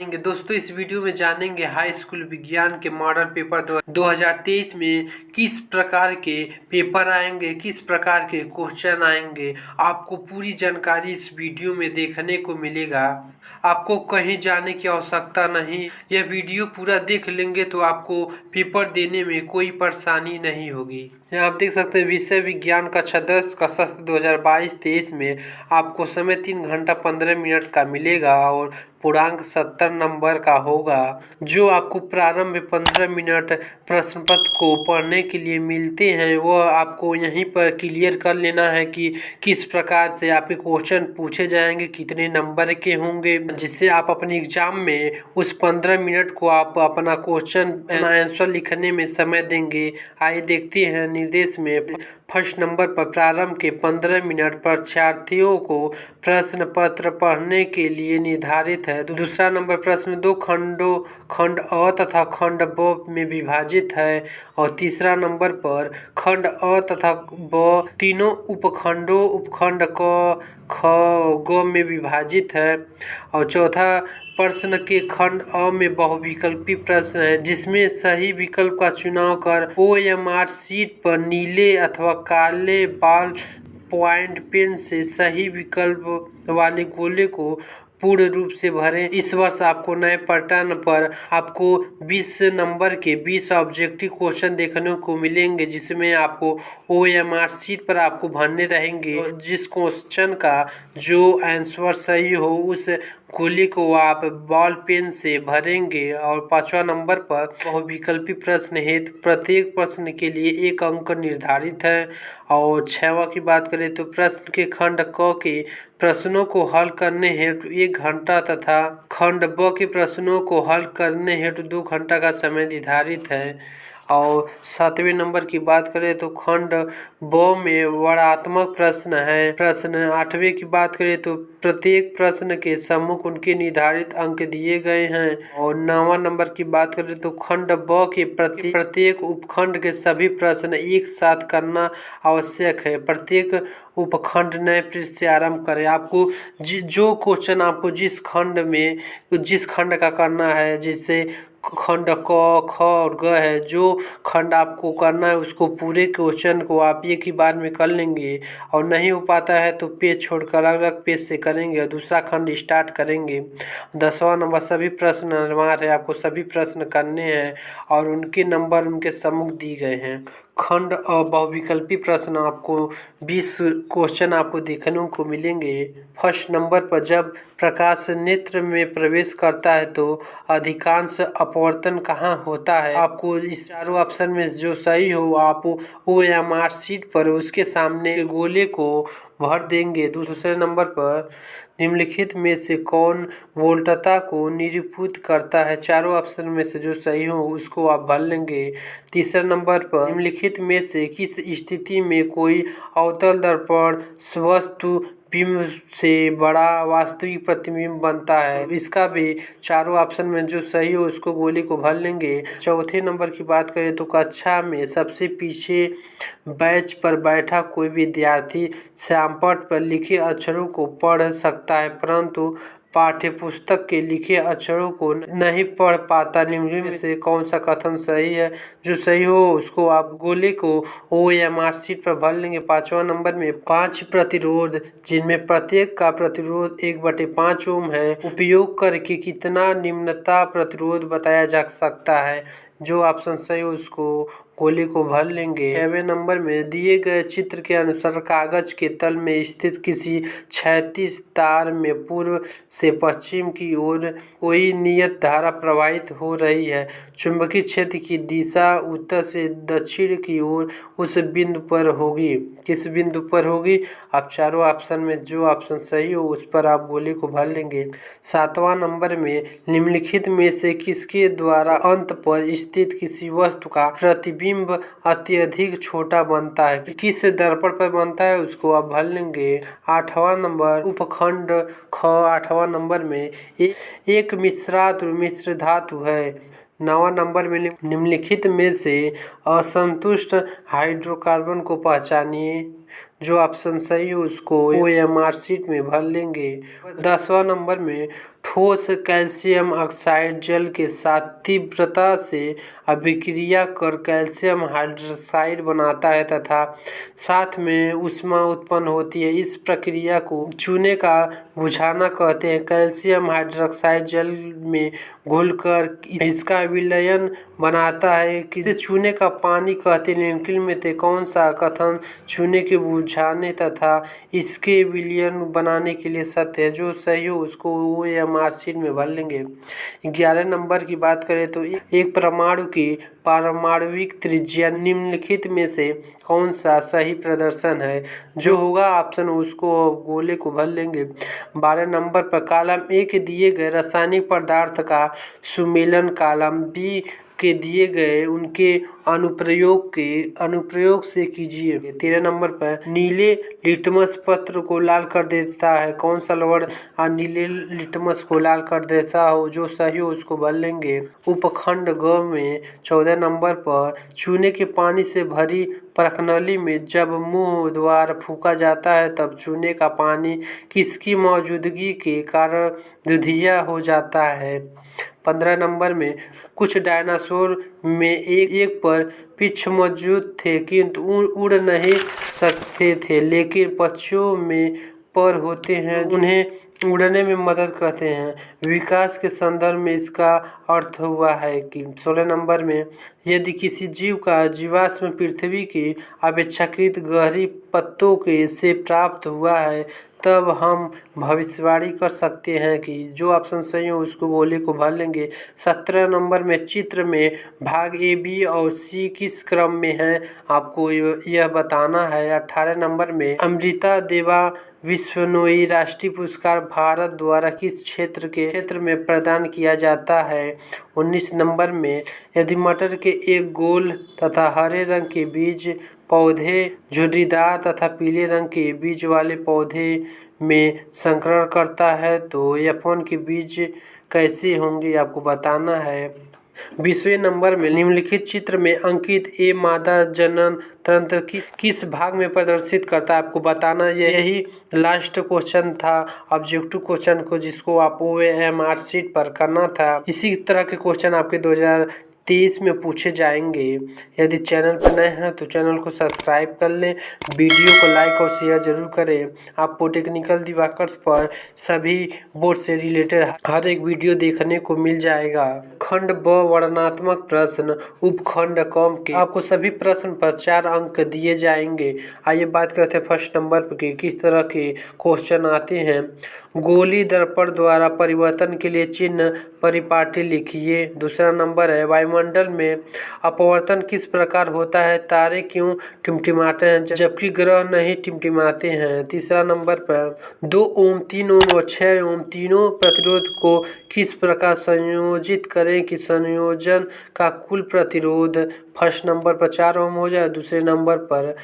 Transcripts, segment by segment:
दोस्तों इस वीडियो में जानेंगे हाई स्कूल विज्ञान के मॉडल पेपर 2023 में किस प्रकार के पेपर आएंगे, किस प्रकार के क्वेश्चन आएंगे। आपको पूरी जानकारी इस वीडियो में देखने को मिलेगा। आपको कहीं जाने की आवश्यकता नहीं। यह वीडियो पूरा देख लेंगे तो आपको पेपर देने में कोई परेशानी नहीं होगी। यहाँ आप देख सकते हैं विषय विज्ञान कक्षा 10 का सत्र 2022-23 में आपको समय 3 घंटा 15 मिनट का मिलेगा और पूर्णांक 70 नंबर का होगा। जो आपको प्रारंभ में 15 मिनट प्रश्न पत्र को पढ़ने के लिए मिलते हैं वह आपको यहीं पर क्लियर कर लेना है कि किस प्रकार से आपके क्वेश्चन पूछे जाएंगे, कितने नंबर के होंगे, जिससे आप अपने एग्जाम में उस 15 मिनट को आप अपना क्वेश्चन आंसर लिखने में समय देंगे। आइए देखते हैं निर्देश में। फर्स्ट नंबर पर प्रारंभ के 15 मिनट परीक्षार्थियों को प्रश्न पत्र पढ़ने के लिए निर्धारित है। दूसरा नंबर प्रश्न दो खंडों खंड अ तथा खंड ब में विभाजित है और तीसरा नंबर पर खंड अ तथा ब तीनों उपखंडों उपखंड क ख ग में विभाजित है और चौथा प्रश्न के खंड अ में बहुविकल्पी प्रश्न है जिसमें सही विकल्प का चुनाव कर OMR शीट पर नीले अथवा काले बॉल पॉइंट पेन से सही विकल्प वाले गोले को पूर्ण रूप से भरें। इस वर्ष आपको नए पैटर्न पर आपको 20 नंबर के 20 ऑब्जेक्टिव क्वेश्चन देखने को मिलेंगे जिसमें आपको OMR शीट पर आपको भरने रहेंगे। जिस क्वेश्चन का जो आंसर सही हो उस गोली को आप बॉल पेन से भरेंगे। और 5वां नंबर पर बहुविकल्पी प्रश्न हेतु प्रत्येक प्रश्न के लिए 1 अंक निर्धारित है। और 6वां की बात करें तो प्रश्न के खंड क के प्रश्नों को हल करने हेतु 1 घंटा तथा खंड ब के प्रश्नों को हल करने हेतु 2 घंटा का समय निर्धारित है। और 7वें नंबर की बात करें तो खंड ब में वर्णात्मक प्रश्न है। प्रश्न 8वें की बात करें तो प्रत्येक प्रश्न के सम्मुख उनके निर्धारित अंक दिए गए हैं। और 9वां नंबर की बात करें तो खंड ब के प्रत्येक उपखंड के सभी प्रश्न एक साथ करना आवश्यक है। प्रत्येक उपखंड नए पृष्ठ से आरंभ करें। आपको जो क्वेश्चन आपको जिस खंड का करना है, जिससे खंड क ख और ग है, जो खंड आपको करना है उसको पूरे क्वेश्चन को आप एक ही बार में कर लेंगे। और नहीं हो पाता है तो पेज छोड़कर अलग अलग पेज से करेंगे और दूसरा खंड स्टार्ट करेंगे। 10वां नंबर सभी प्रश्न अनिवार्य है, आपको सभी प्रश्न करने हैं और उनके नंबर उनके सम्मुख दिए गए हैं। खंड और बहुविकल्पी प्रश्न आपको 20 क्वेश्चन आपको देखने को मिलेंगे। फर्स्ट नंबर पर जब प्रकाश नेत्र में प्रवेश करता है तो अधिकांश अपवर्तन कहाँ होता है। आपको इस चारों ऑप्शन में जो सही हो आप OMR शीट पर उसके सामने गोले को भर देंगे। दूसरे नंबर पर निम्नलिखित में से कौन वोल्टता को निरूपित करता है। चारों ऑप्शन में से जो सही हो उसको आप भर लेंगे। तीसरे नंबर पर निम्नलिखित में से किस स्थिति में कोई अवतल दर्पण वस्तु बिंब से बड़ा वास्तविक प्रतिबिंब बनता है। इसका भी चारों ऑप्शन में जो सही हो उसको गोली को भर लेंगे। चौथे नंबर की बात करें तो कक्षा में सबसे पीछे बेंच पर बैठा कोई विद्यार्थी श्यामपट्ट पर लिखे अक्षरों को पढ़ सकता है परंतु पाठ्यपुस्तक के लिखे अक्षरों को नहीं पढ़ पाता। निम्न में से कौन सा कथन सही है। जो सही हो उसको आप गोले को OMR शीट पर भर लेंगे। 5वां नंबर में 5 प्रतिरोध जिनमें प्रत्येक का प्रतिरोध 1/5 ओम है उपयोग करके कितना निम्नता प्रतिरोध बताया जा सकता है। जो ऑप्शन सही हो उसको गोले को भर लेंगे। 6वें नंबर में दिए गए चित्र के अनुसार कागज के तल में स्थित किसी क्षैतिज तार में पूर्व से पश्चिम की ओर कोई नियत धारा प्रवाहित हो रही है। चुंबकीय क्षेत्र की दिशा उत्तर से दक्षिण की ओर उस बिंदु पर होगी। किस बिंदु पर होगी। आप चारों ऑप्शन में जो ऑप्शन सही हो उस पर आप गोले को भर लेंगे। 7वां नंबर में निम्नलिखित में से किसके द्वारा अंत पर स्थित किसी वस्तु का प्रतिबिंब अत्यधिक छोटा बनता है। किस दर्पण पर बनता है उसको आप भर लेंगे। 8वां नंबर उपखंड ख 8वां नंबर में एक मिश्र धातु है। 9वां नंबर में निम्नलिखित में से असंतुष्ट हाइड्रोकार्बन को पहचानिए। जो ऑप्शन सही हो उसको OMR शीट में भर लेंगे। 10वां नंबर में ठोस कैल्शियम ऑक्साइड जल के साथ तीव्रता से अभिक्रिया कर कैल्शियम हाइड्रोक्साइड बनाता है तथा साथ में ऊष्मा उत्पन्न होती है। इस प्रक्रिया को चूने का बुझाना कहते हैं। कैल्शियम हाइड्रोक्साइड जल में घुलकर इसका विलयन बनाता है। किसे चूने का पानी कहते हैं। निम्नलिखित में से कौन सा कथन चूने के बुझाने तथा इसके विलयन बनाने के लिए सत्य है। जो सही हो उसको OMR शीट में भर लेंगे। 11 नंबर की बात करें तो एक परमाणु की पारमाणविक त्रिज्या निम्नलिखित में से कौन सा सही प्रदर्शन है। जो होगा ऑप्शन उसको गोले को भर लेंगे। 12 नंबर पर कॉलम ए के दिए गए रासायनिक पदार्थ का सुमेलन कॉलम बी के दिए गए उनके अनुप्रयोग से कीजिए। 13 नंबर पर नीले लिटमस पत्र को लाल कर देता है। कौन सा लवण नीले लिटमस को लाल कर देता हो। जो सही हो उसको भर लेंगे। उपखंड ग में 14 नंबर पर चूने के पानी से भरी परखनली में जब मुंह द्वारा फूंका जाता है तब चूने का पानी किसकी मौजूदगी के कारण दुधिया हो जाता है। 15 नंबर में कुछ डायनासोर में एक पर पिछ मौजूद थे किंतु उड़ नहीं सकते थे, लेकिन पक्षियों में पर होते हैं उन्हें उड़ने में मदद करते हैं। विकास के संदर्भ में इसका अर्थ हुआ है कि 16 नंबर में यदि किसी जीव का जीवाश्म पृथ्वी की अपेक्षाकृत गहरी पत्तों के से प्राप्त हुआ है तब हम भविष्यवाणी कर सकते हैं कि जो ऑप्शन सही हो उसको गोले को भर लेंगे। 17 नंबर में चित्र में भाग A, B और C किस क्रम में है आपको यह बताना है। 18 नंबर में अमृता देवा विश्नोई राष्ट्रीय पुरस्कार भारत द्वारा किस क्षेत्र में प्रदान किया जाता है। 19 नंबर में यदि मटर के एक गोल तथा हरे रंग के बीज पौधे झुर्रीदार तथा पीले रंग के बीज वाले पौधे में संकरण करता है तो F1 के बीज कैसे होंगे आपको बताना है। 20वें नंबर में निम्नलिखित चित्र में अंकित ए मादा जनन तंत्र किस भाग में प्रदर्शित करता है आपको बताना। यही लास्ट क्वेश्चन था ऑब्जेक्टिव क्वेश्चन को जिसको आप OMR शीट पर करना था। इसी तरह के क्वेश्चन आपके 2023 में पूछे जाएंगे। यदि चैनल पर नए हैं तो चैनल को सब्सक्राइब कर लें, वीडियो को लाइक और शेयर जरूर करें। आपको टेक्निकल दिवाकर्स पर सभी बोर्ड से रिलेटेड हर एक वीडियो देखने को मिल जाएगा। खंड ब वर्णनात्मक प्रश्न उपखंड कम के आपको सभी प्रश्न पर 4 अंक दिए जाएंगे। आइए बात करते हैं फर्स्ट नंबर पर किस तरह के क्वेश्चन आते हैं। गोली दर्पण द्वारा परिवर्तन के लिए चिन्ह परिपाटी लिखिए। दूसरा नंबर है वायुमंडल में अपवर्तन किस प्रकार होता है। तारे क्यों टिमटिमाते हैं जबकि ग्रह नहीं टिमटिमाते हैं। तीसरा नंबर पर 2 ओम 3 ओम और 6 ओम तीनों प्रतिरोध को किस प्रकार संयोजित करें कि संयोजन का कुल प्रतिरोध फर्स्ट नंबर पर 4 ओम हो जाए, दूसरे नंबर पर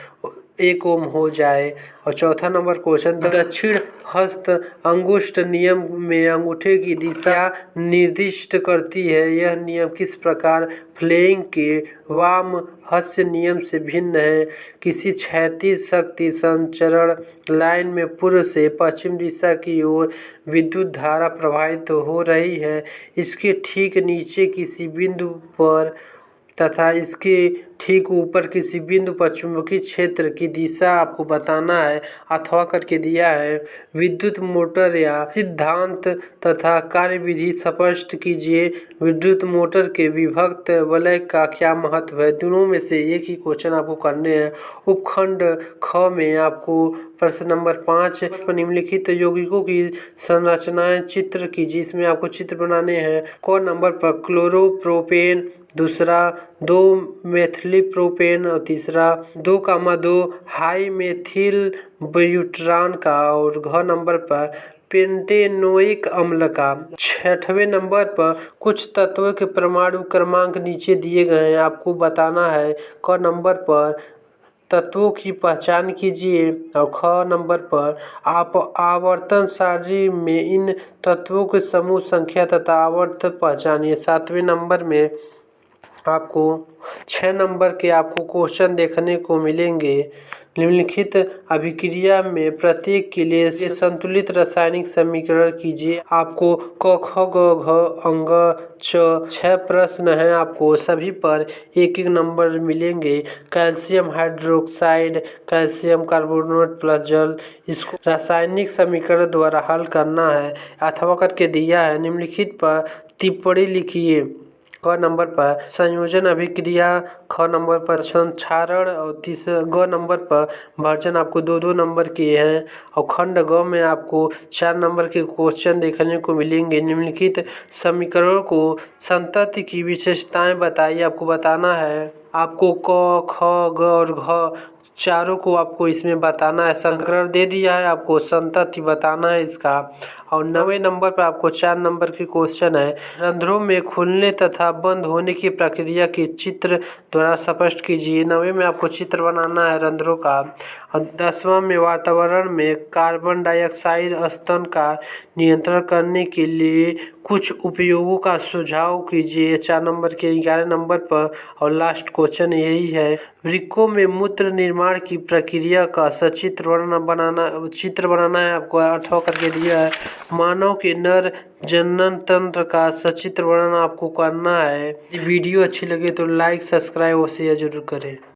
1 ओम हो जाए। और चौथा नंबर क्वेश्चन दक्षिण हस्त अंगुष्ठ नियम में अंगूठे की दिशा निर्दिष्ट करती है। यह नियम किस प्रकार फ्लेइंग के वाम हस्त नियम से भिन्न है। किसी क्षैतिज शक्ति संचरण लाइन में पूर्व से पश्चिम दिशा की ओर विद्युत धारा प्रवाहित हो रही है। इसके ठीक नीचे किसी बिंदु पर तथा इसके ठीक ऊपर किसी बिंदु पर चुंबकीय क्षेत्र की दिशा आपको बताना है अथवा करके दिया है। विद्युत मोटर या सिद्धांत तथा कार्यविधि स्पष्ट कीजिए। विद्युत मोटर के विभक्त वलय का क्या महत्व है। दोनों में से एक ही क्वेश्चन आपको करने हैं। उपखंड ख में आपको प्रश्न नंबर 5 पर निम्नलिखित यौगिकों की संरचनाएं चित्र की जिसमें आपको चित्र बनाने हैं। क नंबर पर क्लोरोप्रोपेन, दूसरा 2 मेथिलीप्रोपेन और तीसरा 2,2 हाई मेथिल ब्यूटान का और घ नंबर पर पेंटेनोइक अम्ल का। 6वें नंबर पर कुछ तत्वों के परमाणु क्रमांक नीचे दिए गए हैं आपको बताना है। क नंबर पर तत्वों की पहचान कीजिए और ख नंबर पर आप आवर्तन सारणी में इन तत्वों के समूह संख्या तथा आवर्त पहचानिए। 7वें नंबर में आपको 6 नंबर के आपको क्वेश्चन देखने को मिलेंगे। निम्नलिखित अभिक्रिया में प्रत्येक के लिए संतुलित रासायनिक समीकरण कीजिए। आपको क ख ग घ अंग च 6 प्रश्न हैं, आपको सभी पर एक एक नंबर मिलेंगे। Calcium hydroxide, calcium carbonate plus जल, इसको रासायनिक समीकरण द्वारा हल करना है अथवा करके दिया है। निम्नलिखित पर टिप्पणी लिखिए। क नंबर पर संयोजन अभिक्रिया, ख नंबर पर संक्षारण और ग नंबर पर भर्जन आपको 2-2 नंबर के हैं और खंड ग में आपको 4 नंबर के क्वेश्चन देखने को मिलेंगे। निम्नलिखित समीकरणों को संतति की विशेषताएं बताइए, आपको बताना है। आपको क ख ग और घ चारों को आपको इसमें बताना है। संकरण दे दिया है, आपको संतति बताना है इसका। और 9वें नंबर पर आपको 4 नंबर के क्वेश्चन है। रंध्रों में खुलने तथा बंद होने की प्रक्रिया के चित्र द्वारा स्पष्ट कीजिए। 9वें में आपको चित्र बनाना है रंध्रों का। और 10वां में वातावरण में कार्बन डाइऑक्साइड स्तन का नियंत्रण करने के लिए कुछ उपयोगों का सुझाव कीजिए 4 नंबर के। 11 नंबर पर और लास्ट क्वेश्चन यही है। वृक्कों में मूत्र निर्माण की प्रक्रिया का सचित्र चित्र बनाना है, आपको 8वां करके दिया है। मानव के नर जनन तंत्र का सचित्र वर्णन आपको करना है। वीडियो अच्छी लगे तो लाइक, सब्सक्राइब और शेयर जरूर करें।